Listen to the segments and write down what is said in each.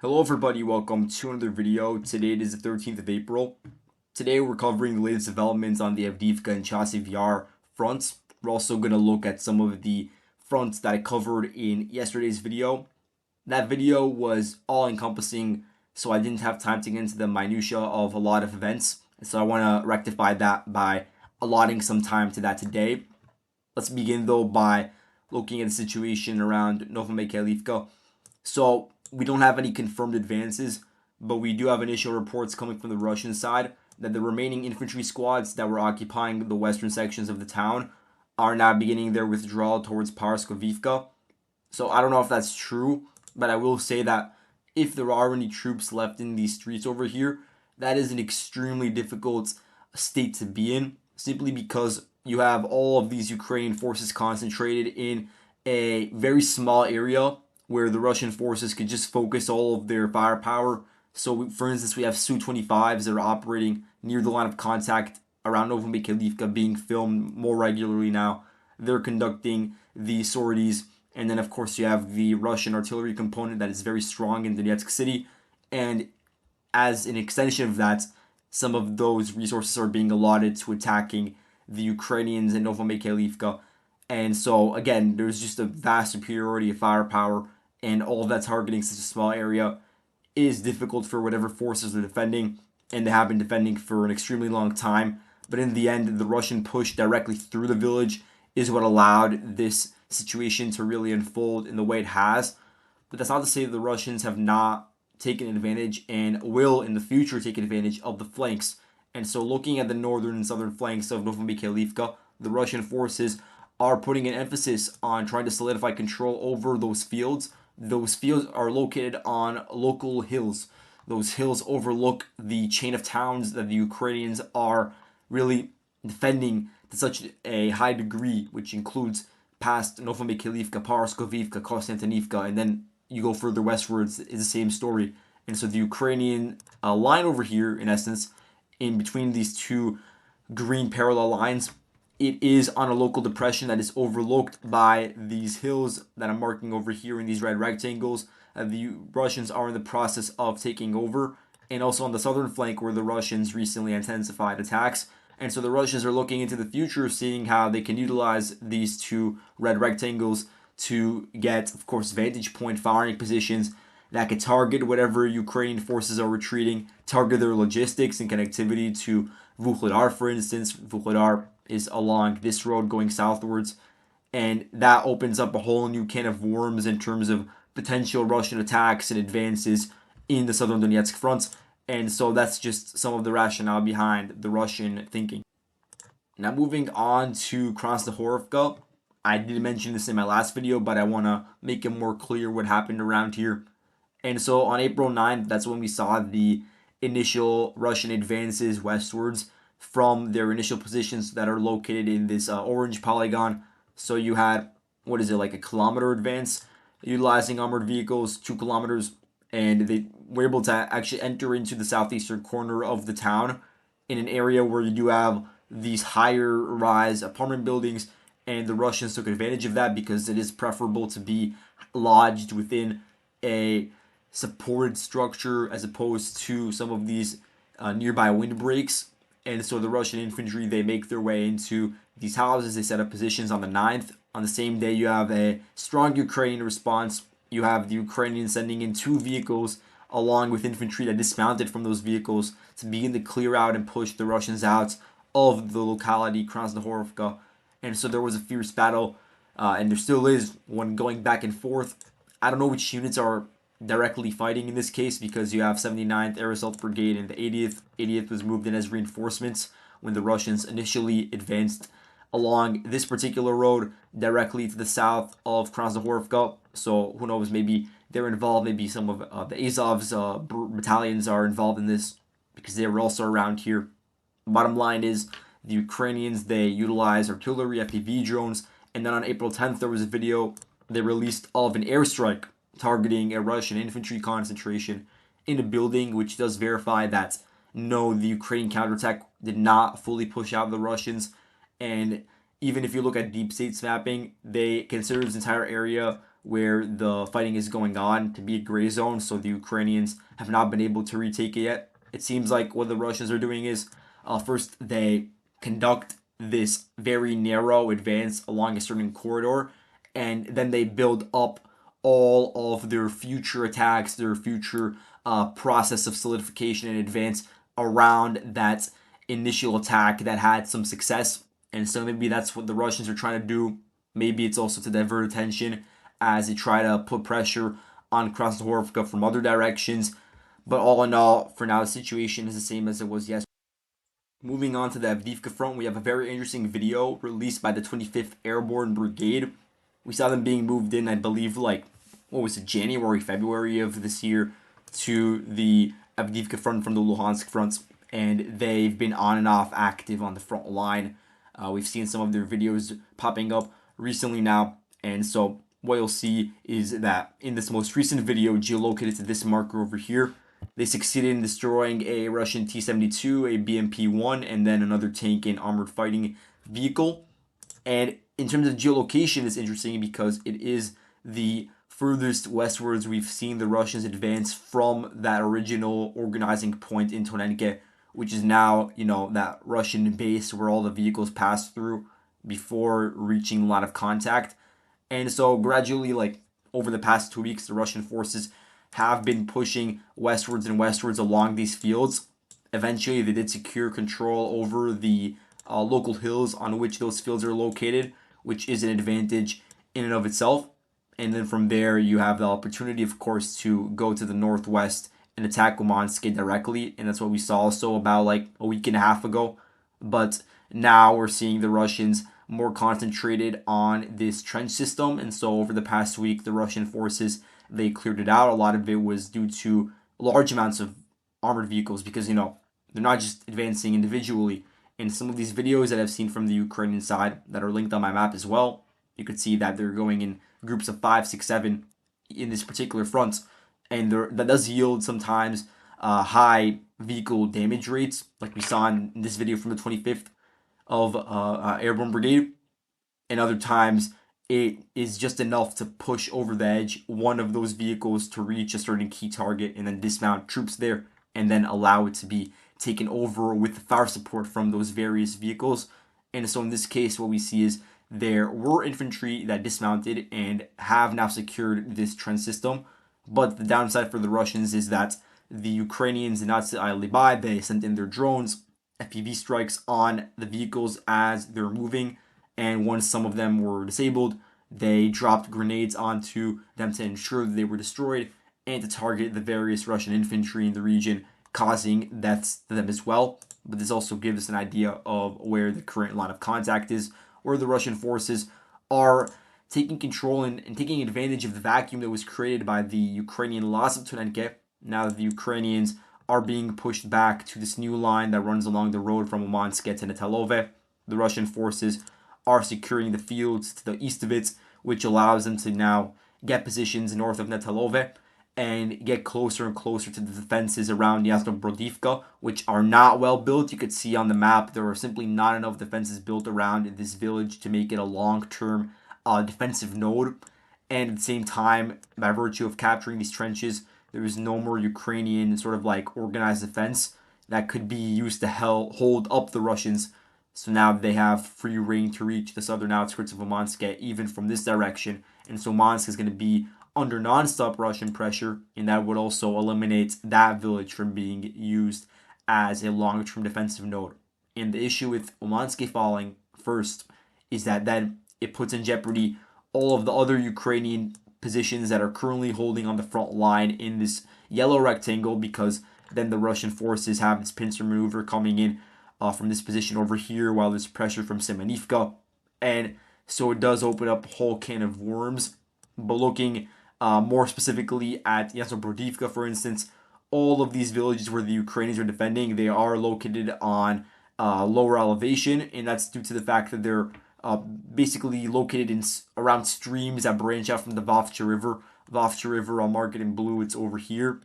Hello everybody, welcome to another video. Today it is the 13th of April. Today we're covering the latest developments on the Avdiivka and Chasiv Yar fronts. We're also going to look at some of the fronts that I covered in yesterday's video. That video was all encompassing, so I didn't have time to get into the minutia of a lot of events. So I want to rectify that by allotting some time to that today. Let's begin though by looking at the situation around Novomykhailivka. So we don't have any confirmed advances, but we do have initial reports coming from the Russian side that the remaining infantry squads that were occupying the western sections of the town are now beginning their withdrawal towards Krasnohorivka. So I don't know if that's true, but I will say that if there are any troops left in these streets over here, that is an extremely difficult state to be in, simply because you have all of these Ukrainian forces concentrated in a very small area where the Russian forces could just focus all of their firepower. So, for instance, we have Su-25s that are operating near the line of contact around Novomykhailivka being filmed more regularly now. They're conducting these sorties. And then, of course, you have the Russian artillery component that is very strong in Donetsk city. And as an extension of that, some of those resources are being allotted to attacking the Ukrainians in Novomykhailivka. And so, again, there's just a vast superiority of firepower, and all of that targeting such a small area is difficult for whatever forces are defending, and they have been defending for an extremely long time. But in the end, the Russian push directly through the village is what allowed this situation to really unfold in the way it has. But that's not to say that the Russians have not taken advantage and will in the future take advantage of the flanks. And so, looking at the northern and southern flanks of Novomykhailivka, the Russian forces are putting an emphasis on trying to solidify control over those fields. Those fields are located on local hills. Those hills overlook the chain of towns that the Ukrainians are really defending to such a high degree, which includes past Novomykhailivka, Paraskovivka, Konstantinivka, and then you go further westwards, it's the same story. And so the Ukrainian line over here, in essence, in between these two green parallel lines, it is on a local depression that is overlooked by these hills that I'm marking over here in these red rectangles. The Russians are in the process of taking over, and also on the southern flank where the Russians recently intensified attacks. And so the Russians are looking into the future, seeing how they can utilize these two red rectangles to get, of course, vantage point firing positions that could target whatever Ukrainian forces are retreating, target their logistics and connectivity to Vuhledar, for instance. Vuhledar is along this road going southwards, and that opens up a whole new can of worms in terms of potential Russian attacks and advances in the southern Donetsk front. And so that's just some of the rationale behind the Russian thinking. Now moving on to Krasnohorivka. I did mention this in my last video, but I want to make it more clear what happened around here. And so on April 9th, that's when we saw the initial Russian advances westwards from their initial positions that are located in this orange polygon. So you had, what is it, like a kilometer advance, utilizing armored vehicles, 2 kilometers, and they were able to actually enter into the southeastern corner of the town in an area where you do have these higher rise apartment buildings, and the Russians took advantage of that because it is preferable to be lodged within a supported structure as opposed to some of these nearby windbreaks. And so the Russian infantry, they make their way into these houses. They set up positions on the 9th. On the same day, you have a strong Ukrainian response. You have the Ukrainians sending in 2 vehicles along with infantry that dismounted from those vehicles to begin to clear out and push the Russians out of the locality Krasnohorivka. And so there was a fierce battle, and there still is one going back and forth. I don't know which units are directly fighting in this case because you have 79th Air Assault Brigade and the 80th. 80th was moved in as reinforcements when the Russians initially advanced along this particular road directly to the south of Krasnohorivka. So who knows, maybe they're involved, maybe some of the Azov's battalions are involved in this because they were also around here. Bottom line is the Ukrainians, they utilize artillery, FPV drones, and then on April 10th there was a video they released of an airstrike targeting a Russian infantry concentration in a building, which does verify that no, the Ukrainian counterattack did not fully push out the Russians. And even if you look at deep states mapping, they consider this entire area where the fighting is going on to be a gray zone, so the Ukrainians have not been able to retake it yet. It seems like what the Russians are doing is first they conduct this very narrow advance along a certain corridor, and then they build up all of their future attacks, their future process of solidification and advance around that initial attack that had some success. And so maybe that's what the Russians are trying to do. Maybe it's also to divert attention as they try to put pressure on Krasnohorivka from other directions. But all in all, for now, the situation is the same as it was yesterday. Moving on to the Avdiivka front, we have a very interesting video released by the 25th Airborne Brigade. We saw them being moved in, I believe, like, what was it, January, February of this year, to the Avdiivka front from the Luhansk front, and they've been on and off active on the front line. We've seen some of their videos popping up recently now, and so what you'll see is that in this most recent video, geolocated to this marker over here, they succeeded in destroying a Russian T-72, a BMP-1, and then another tank and armored fighting vehicle. And in terms of geolocation, it's interesting because it is the furthest westwards we've seen the Russians advance from that original organizing point in Tonenke, which is now, that Russian base where all the vehicles pass through before reaching a lot of contact. And so gradually, like over the past 2 weeks, the Russian forces have been pushing westwards and westwards along these fields. Eventually, they did secure control over the local hills on which those fields are located, which is an advantage in and of itself. And then from there, you have the opportunity, of course, to go to the northwest and attack Umansk directly. And that's what we saw also about like a week and a half ago. But now we're seeing the Russians more concentrated on this trench system. And so over the past week, the Russian forces, they cleared it out. A lot of it was due to large amounts of armored vehicles because, they're not just advancing individually. In some of these videos that I've seen from the Ukrainian side that are linked on my map as well, you could see that they're going in groups of 5, 6, 7 in this particular front. And that does yield sometimes high vehicle damage rates, like we saw in this video from the 25th of Airborne Brigade. And other times, it is just enough to push over the edge one of those vehicles to reach a certain key target and then dismount troops there and then allow it to be taken over with the fire support from those various vehicles. And so in this case, what we see is there were infantry that dismounted and have now secured this trench system. But the downside for the Russians is that the Ukrainians did not sit idly by. They sent in their drones, FPV strikes on the vehicles as they're moving. And once some of them were disabled, they dropped grenades onto them to ensure that they were destroyed and to target the various Russian infantry in the region, causing deaths to them as well. But this also gives us an idea of where the current line of contact is, where the Russian forces are taking control and taking advantage of the vacuum that was created by the Ukrainian loss of Tonenke. Now that the Ukrainians are being pushed back to this new line that runs along the road from Umansk to Novokalynove, the Russian forces are securing the fields to the east of it, which allows them to now get positions north of Novokalynove and get closer and closer to the defenses around Novomykhailivka, which are not well built. You could see on the map there are simply not enough defenses built around this village to make it a long-term defensive node. And at the same time, by virtue of capturing these trenches, there is no more Ukrainian sort of like organized defense that could be used to hold up the Russians. So now they have free reign to reach the southern outskirts of Umansk, even from this direction. And so Umansk is going to be under non-stop Russian pressure, and that would also eliminate that village from being used as a long-term defensive node. And the issue with Umansk falling first is that then it puts in jeopardy all of the other Ukrainian positions that are currently holding on the front line in this yellow rectangle, because then the Russian forces have this pincer maneuver coming in from this position over here while there's pressure from Vyimvka. And so it does open up a whole can of worms. But looking more specifically at Novomykhailivka, for instance, all of these villages where the Ukrainians are defending, they are located on lower elevation, and that's due to the fact that they're basically located in around streams that branch out from the Vyimvka River. Vyimvka River, I'll mark it in blue, it's over here.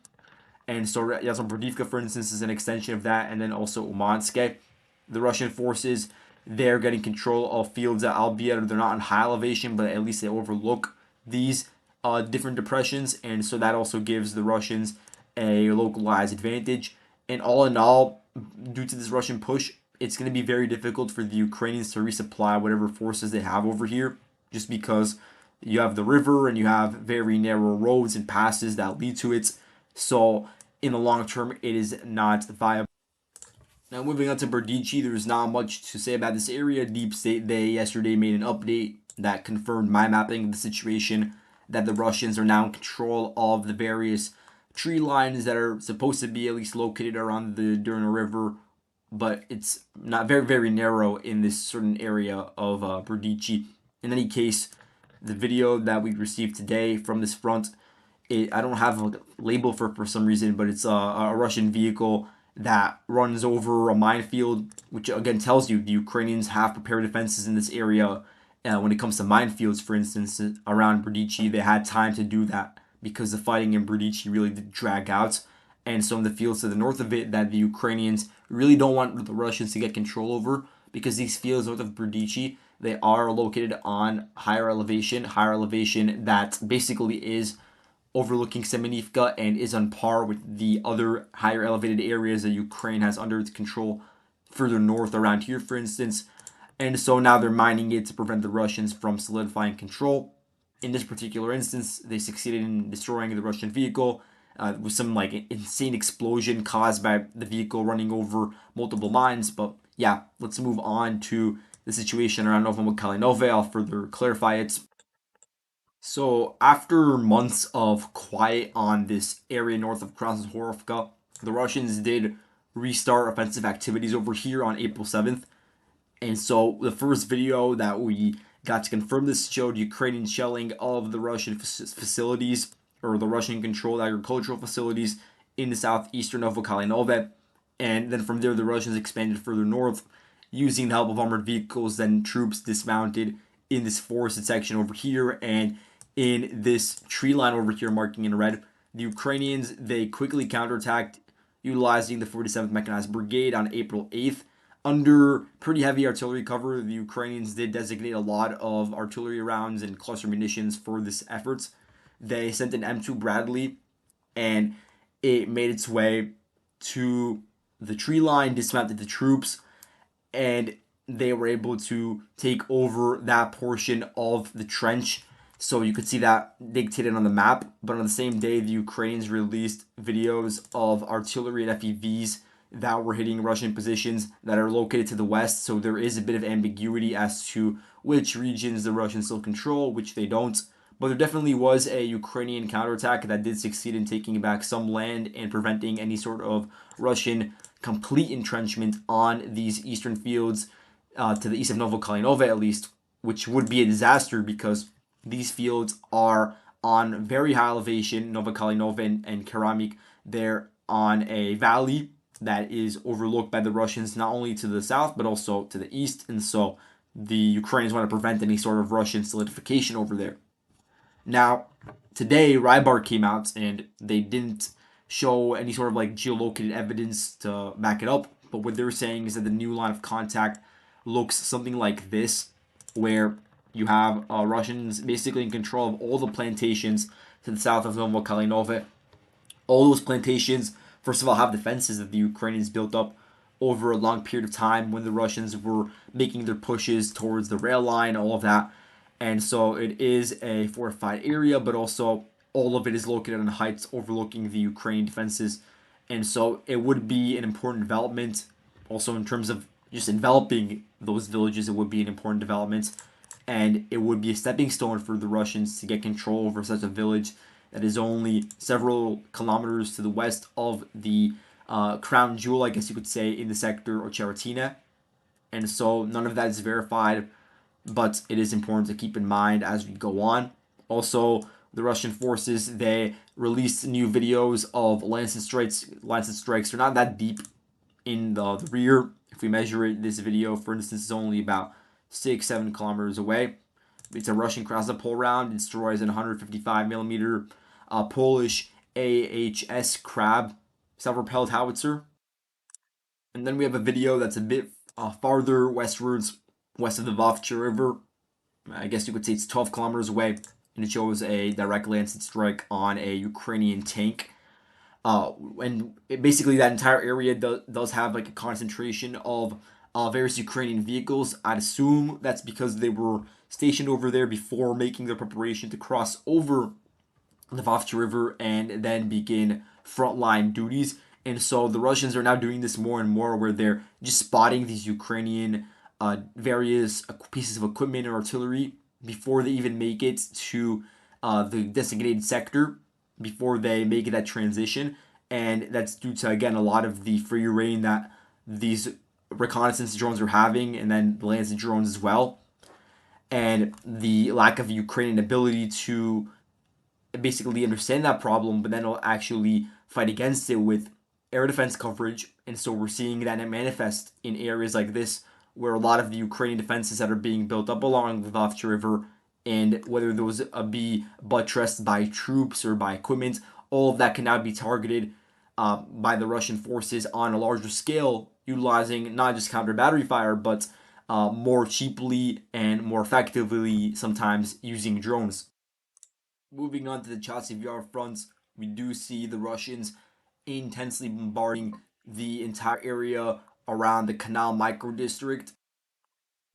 And so Novomykhailivka, for instance, is an extension of that, and then also Umansk. The Russian forces, they're getting control of fields that, albeit they're not on high elevation, but at least they overlook these different depressions, and so that also gives the Russians a localized advantage. And all in all, due to this Russian push, it's going to be very difficult for the Ukrainians to resupply whatever forces they have over here, just because you have the river and you have very narrow roads and passes that lead to it. So in the long term, it is not viable. Now moving on to Berdichi, there's not much to say about this area. Deep State, they yesterday made an update that confirmed my mapping of the situation, that the Russians are now in control of the various tree lines that are supposed to be at least located around the Durna River, but it's not very narrow in this certain area of Berdichi. In any case, the video that we received today from this front, I don't have a label for some reason, but it's a Russian vehicle that runs over a minefield, which again tells you the Ukrainians have prepared defenses in this area. When it comes to minefields, for instance, around Berdichi, they had time to do that because the fighting in Berdichi really did drag out. And so in the fields to the north of it, that the Ukrainians really don't want the Russians to get control over, because these fields north of Berdichi, they are located on higher elevation that basically is overlooking Semyonivka and is on par with the other higher elevated areas that Ukraine has under its control further north around here, for instance. And so now they're mining it to prevent the Russians from solidifying control. In this particular instance, they succeeded in destroying the Russian vehicle with some like insane explosion caused by the vehicle running over multiple mines. But yeah, let's move on to the situation around Novomykhailivka. I'll further clarify it. So after months of quiet on this area north of Krasnohorivka, the Russians did restart offensive activities over here on April 7th. And so the first video that we got to confirm this showed Ukrainian shelling of the Russian facilities, or the Russian controlled agricultural facilities in the southeastern Novokalynove. And then from there, the Russians expanded further north using the help of armored vehicles, then troops dismounted in this forested section over here. And in this tree line over here, marking in red, the Ukrainians, they quickly counterattacked utilizing the 47th Mechanized Brigade on April 8th. Under pretty heavy artillery cover, the Ukrainians did designate a lot of artillery rounds and cluster munitions for this effort. They sent an M2 Bradley, and it made its way to the tree line, dismounted the troops, and they were able to take over that portion of the trench. So you could see that dictated on the map. But on the same day, the Ukrainians released videos of artillery and FEVs that were hitting Russian positions that are located to the west. So there is a bit of ambiguity as to which regions the Russians still control, which they don't. But there definitely was a Ukrainian counterattack that did succeed in taking back some land and preventing any sort of Russian complete entrenchment on these eastern fields to the east of Novokalynove, at least, which would be a disaster because these fields are on very high elevation. Novokalynove and Keramik, they're on a valley that is overlooked by the Russians not only to the south but also to the east, and so the Ukrainians want to prevent any sort of Russian solidification over there. Now, today Rybar came out and they didn't show any sort of like geolocated evidence to back it up, but what they're saying is that the new line of contact looks something like this, where you have Russians basically in control of all the plantations to the south of Novokalynove. All those plantations, first of all, have defenses that the Ukrainians built up over a long period of time when the Russians were making their pushes towards the rail line, all of that. And so it is a fortified area, but also all of it is located on heights overlooking the Ukrainian defenses. And so it would be an important development. Also, in terms of just enveloping those villages, it would be an important development. And it would be a stepping stone for the Russians to get control over such a village that is only several kilometers to the west of the crown jewel, I guess you could say, in the sector Ocheratina. And so none of that is verified, but it is important to keep in mind as we go on. Also, the Russian forces, they released new videos of Lancet strikes. Lancet strikes are not that deep in the rear. If we measure it, this video, for instance, is only about 6-7 kilometers away. It's a Russian Krasnopol round. It destroys an 155 millimeter Polish AHS Crab self-propelled howitzer. And then we have a video that's a bit farther westwards, west of the Vyimvka River. I guess you could say it's 12 kilometers away. and it shows a direct lancet strike on a Ukrainian tank. And basically that entire area does have like a concentration of various Ukrainian vehicles. I'd assume that's because they were stationed over there before making their preparation to cross over the Vyimvka River and then begin frontline duties. And so the Russians are now doing this more and more, where they're just spotting these Ukrainian various pieces of equipment or artillery before they even make it to the designated sector, before they make that transition. And that's due to, again, a lot of the free reign that these reconnaissance drones are having, and then the Lancet drones as well, and the lack of Ukrainian ability to basically understand that problem, but then will actually fight against it with air defense coverage. And so we're seeing that manifest in areas like this, where a lot of the Ukrainian defenses that are being built up along the Vyimvka River, and whether those be buttressed by troops or by equipment, all of that can now be targeted by the Russian forces on a larger scale, utilizing not just counter battery fire, but more cheaply and more effectively, sometimes using drones. Moving on to the Chasiv Yar front, we do see the Russians intensely bombarding the entire area around the Canal micro district.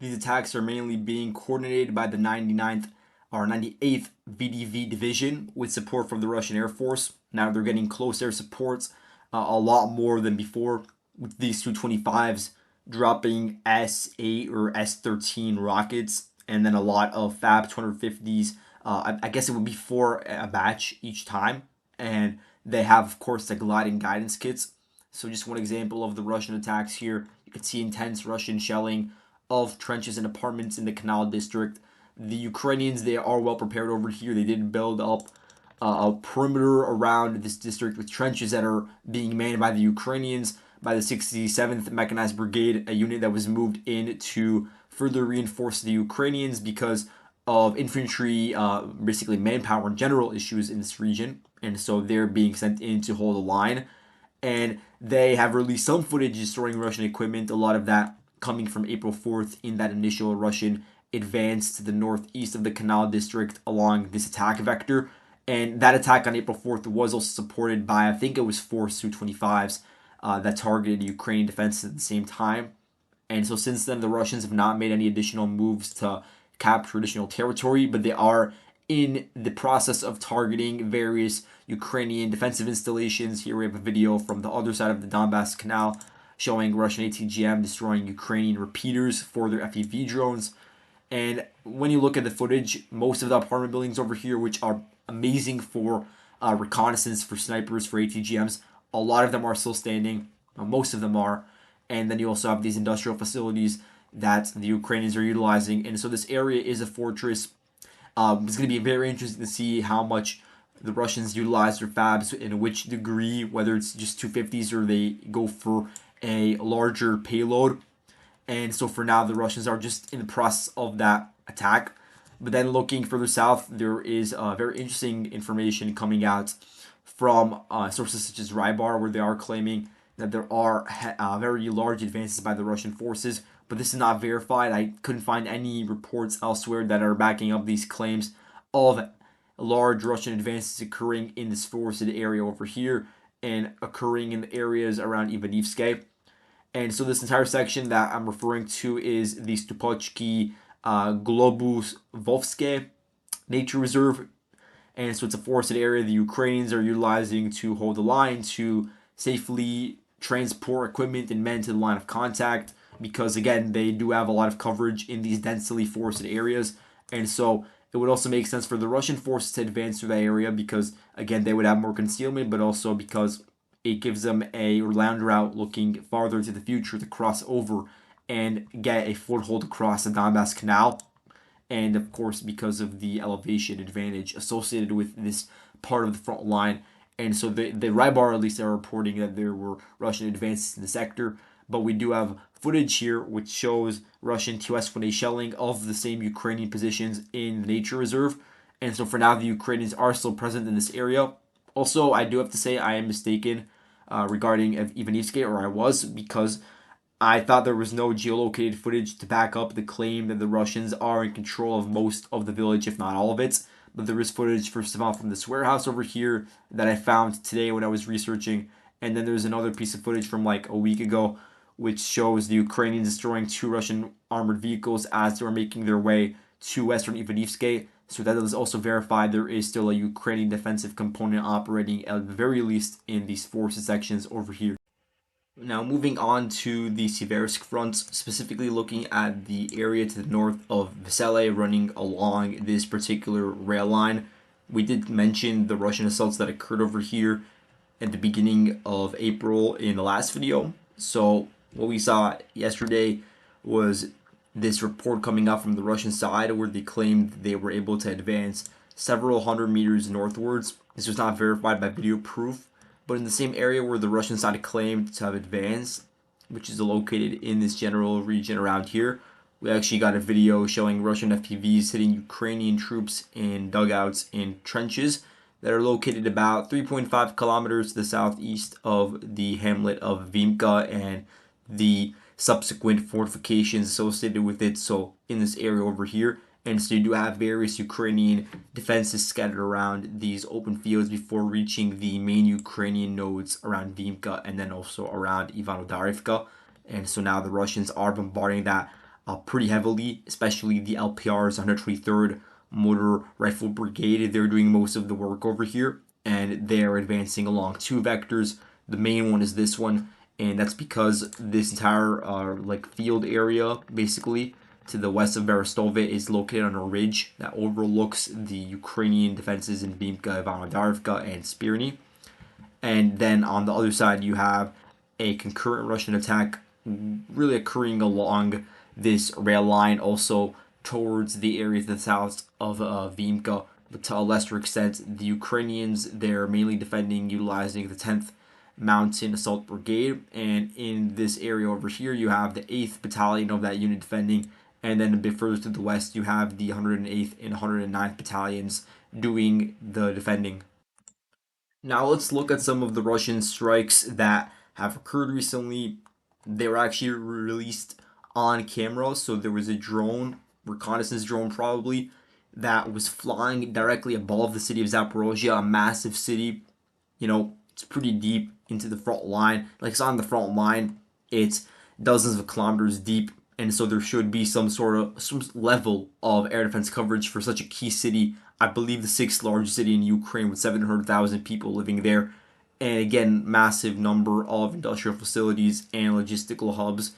These attacks are mainly being coordinated by the 99th or 98th VDV division with support from the Russian Air Force. Now they're getting close air supports a lot more than before, with these Su-25s dropping S-8 or S-13 rockets, and then a lot of FAB 250s. I guess it would be 4 a batch each time. And they have, of course, the gliding guidance kits. So just one example of the Russian attacks here. You can see intense Russian shelling of trenches and apartments in the Canal district. The Ukrainians, they are well prepared over here. They did build up a perimeter around this district with trenches that are being manned by the Ukrainians, by the 67th Mechanized Brigade, a unit that was moved in to further reinforce the Ukrainians because of infantry, basically manpower and general issues in this region. And so they're being sent in to hold the line. And they have released some footage destroying Russian equipment, a lot of that coming from April 4th in that initial Russian advance to the northeast of the Canal district along this attack vector. And that attack on April 4th was also supported by, I think it was 4 Su-25s that targeted Ukrainian defenses at the same time. And so since then, the Russians have not made any additional moves to capture additional territory, but they are in the process of targeting various Ukrainian defensive installations. Here we have a video from the other side of the Donbass Canal showing Russian ATGM destroying Ukrainian repeaters for their FPV drones. And when you look at the footage, most of the apartment buildings over here, which are amazing for reconnaissance, for snipers, for ATGMs, a lot of them are still standing. Most of them are. And then you also have these industrial facilities that the Ukrainians are utilizing. And so this area is a fortress. It's going to be very interesting to see how much the Russians utilize their fabs, in which degree, whether it's just 250s or they go for a larger payload. And so for now, the Russians are just in the process of that attack. But then looking further south, there is very interesting information coming out from sources such as Rybar, where they are claiming that there are very large advances by the Russian forces. But this is not verified. I couldn't find any reports elsewhere that are backing up these claims of large Russian advances occurring in this forested area over here and occurring in the areas around Vyimvka. And so this entire section that I'm referring to is the Stupochki Globusvovske Nature Reserve. And so it's a forested area the Ukrainians are utilizing to hold the line, to safely transport equipment and men to the line of contact, because again, they do have a lot of coverage in these densely forested areas. And so it would also make sense for the Russian forces to advance through that area because, again, they would have more concealment, but also because it gives them a land route looking farther to the future to cross over and get a foothold across the Donbass Canal. And of course, because of the elevation advantage associated with this part of the front line. And so the Rybar, at least, are reporting that there were Russian advances in the sector. But we do have footage here which shows Russian TS-1A shelling of the same Ukrainian positions in the nature reserve. And so for now, the Ukrainians are still present in this area. Also, I do have to say I am mistaken regarding Vyimvka, or I was, because I thought there was no geolocated footage to back up the claim that the Russians are in control of most of the village, if not all of it. but there is footage first of all from this warehouse over here that I found today when I was researching, and then there's another piece of footage from like a week ago which shows the Ukrainians destroying two Russian armored vehicles as they were making their way to western Avdiivka. So that is also verified there is still a Ukrainian defensive component operating at the very least in these forces sections over here. Now moving on to the Siversk front, specifically looking at the area to the north of Vesele running along this particular rail line. We did mention the Russian assaults that occurred over here at the beginning of April in the last video. So what we saw yesterday was this report coming out from the Russian side where they claimed they were able to advance several hundred meters northwards. This was not verified by video proof, but in the same area where the Russian side claimed to have advanced, which is located in this general region around here, we actually got a video showing Russian FPVs hitting Ukrainian troops in dugouts in trenches that are located about 3.5 kilometers to the southeast of the hamlet of Vyimvka and the subsequent fortifications associated with it. So in this area over here, and so you do have various Ukrainian defenses scattered around these open fields before reaching the main Ukrainian nodes around Vyimvka and then also around Avdiivka. And so now the Russians are bombarding that pretty heavily, especially the LPR's 123rd Motor Rifle Brigade. They're doing most of the work over here, and they're advancing along two vectors. The main one is this one, and that's because this entire like field area, basically to the west of Berestove, is located on a ridge that overlooks the Ukrainian defenses in Vyimvka, Avdiivka, and Spirny. And then on the other side, you have a concurrent Russian attack really occurring along this rail line, also towards the area to the south of Vyimvka, but to a lesser extent, the Ukrainians, they're mainly defending utilizing the 10th Mountain Assault Brigade, and in this area over here, you have the 8th Battalion of that unit defending, and then a bit further to the west, you have the 108th and 109th Battalions doing the defending. Now let's look at some of the Russian strikes that have occurred recently. They were actually released on camera, so there was a drone, reconnaissance drone probably, that was flying directly above the city of Zaporozhye, a massive city. You know, it's pretty deep into the front line. Like it's on the front line, it's dozens of kilometers deep, and so there should be some level of air defense coverage for such a key city. I believe the sixth largest city in Ukraine with 700,000 people living there, and again, massive number of industrial facilities and logistical hubs.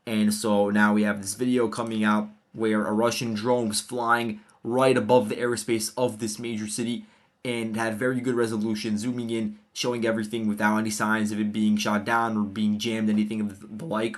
And so now we have this video coming out where a Russian drone was flying right above the airspace of this major city and had very good resolution, zooming in, showing everything without any signs of it being shot down or being jammed, anything of the like.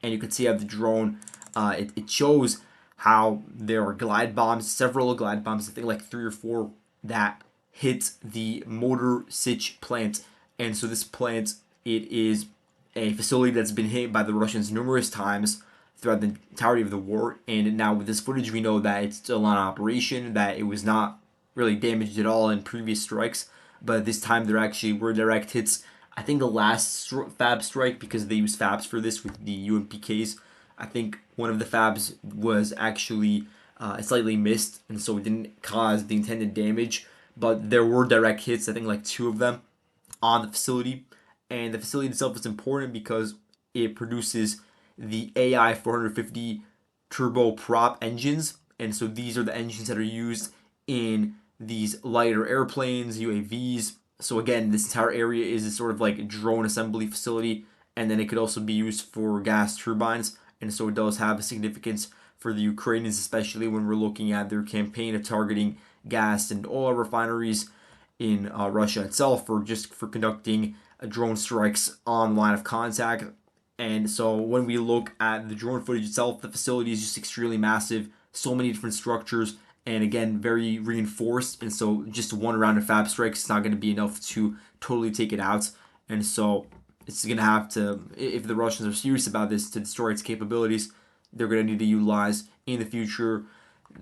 And you can see how the drone, it shows how there are glide bombs, several glide bombs, I think like 3 or 4, that hit the Motor Sich plant. And so this plant, it is a facility that's been hit by the Russians numerous times throughout the entirety of the war. And now with this footage, we know that it's still on operation, that it was not really damaged at all in previous strikes. But this time there actually were direct hits. I think the last fab strike, because they used fabs for this with the UMPKs, I think one of the fabs was actually slightly missed, and so it didn't cause the intended damage. But there were direct hits, I think like 2 of them, on the facility. And the facility itself is important because it produces the AI 450 turboprop engines. And so these are the engines that are used in these lighter airplanes, UAVs. So again, this entire area is a sort of like drone assembly facility, and then it could also be used for gas turbines. And so it does have a significance for the Ukrainians, especially when we're looking at their campaign of targeting gas and oil refineries in Russia itself, or just for conducting drone strikes on line of contact. And so when we look at the drone footage itself, the facility is just extremely massive, so many different structures, and again, very reinforced. And so just one round of fab strikes is not going to be enough to totally take it out. And so it's going to have to, if the Russians are serious about this, to destroy its capabilities, they're going to need to utilize in the future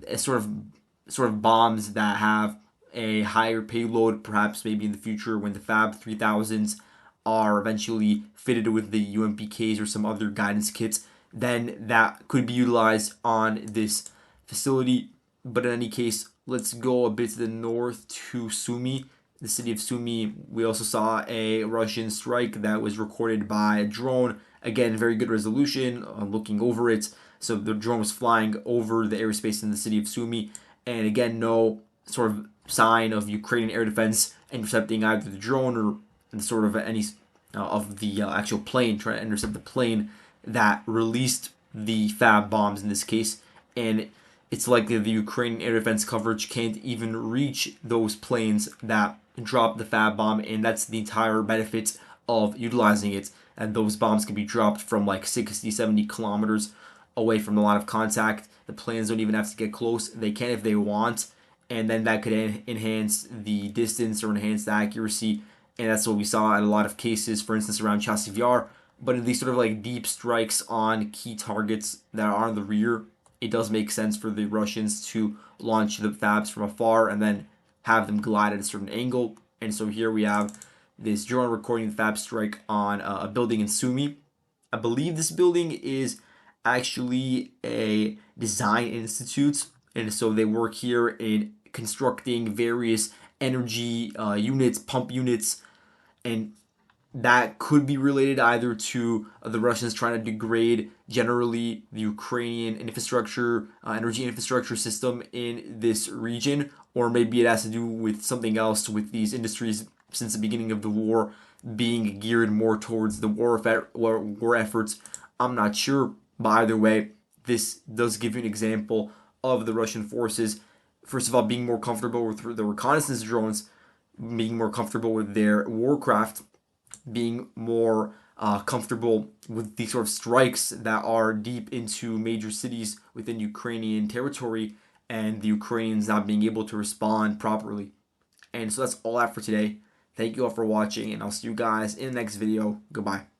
a sort of bombs that have a higher payload, perhaps maybe in the future when the Fab 3000s are eventually fitted with the UMPKs or some other guidance kits, then that could be utilized on this facility. But in any case, let's go a bit to the north to Sumy, the city of Sumy. We also saw a Russian strike that was recorded by a drone. Again, very good resolution, looking over it. So the drone was flying over the airspace in the city of Sumy. And again, no sort of sign of Ukrainian air defense intercepting either the drone or sort of any of the actual plane, trying to intercept the plane that released the fab bombs in this case. And it's likely the Ukrainian air defense coverage can't even reach those planes that dropped the fab bomb, and that's the entire benefit of utilizing it. And those bombs can be dropped from like 60, 70 kilometers away from the line of contact. The planes don't even have to get close. They can if they want, and then that could enhance the distance or enhance the accuracy. And that's what we saw in a lot of cases, for instance, around Chasiv Yar. But in these sort of like deep strikes on key targets that are in the rear, it does make sense for the Russians to launch the fabs from afar and then have them glide at a certain angle. And so here we have this drone recording the fab strike on a building in Sumy. I believe this building is actually a design institute, and so they work here in constructing various energy units, pump units, and that could be related either to the Russians trying to degrade generally the Ukrainian infrastructure, energy infrastructure system in this region, or maybe it has to do with something else with these industries since the beginning of the war being geared more towards the war efforts. I'm not sure, but either way, this does give you an example of the Russian forces, first of all, being more comfortable with the reconnaissance drones, being more comfortable with their warcraft, being more comfortable with these sort of strikes that are deep into major cities within Ukrainian territory, and the Ukrainians not being able to respond properly. And so that's all I have for today. Thank you all for watching, and I'll see you guys in the next video. Goodbye.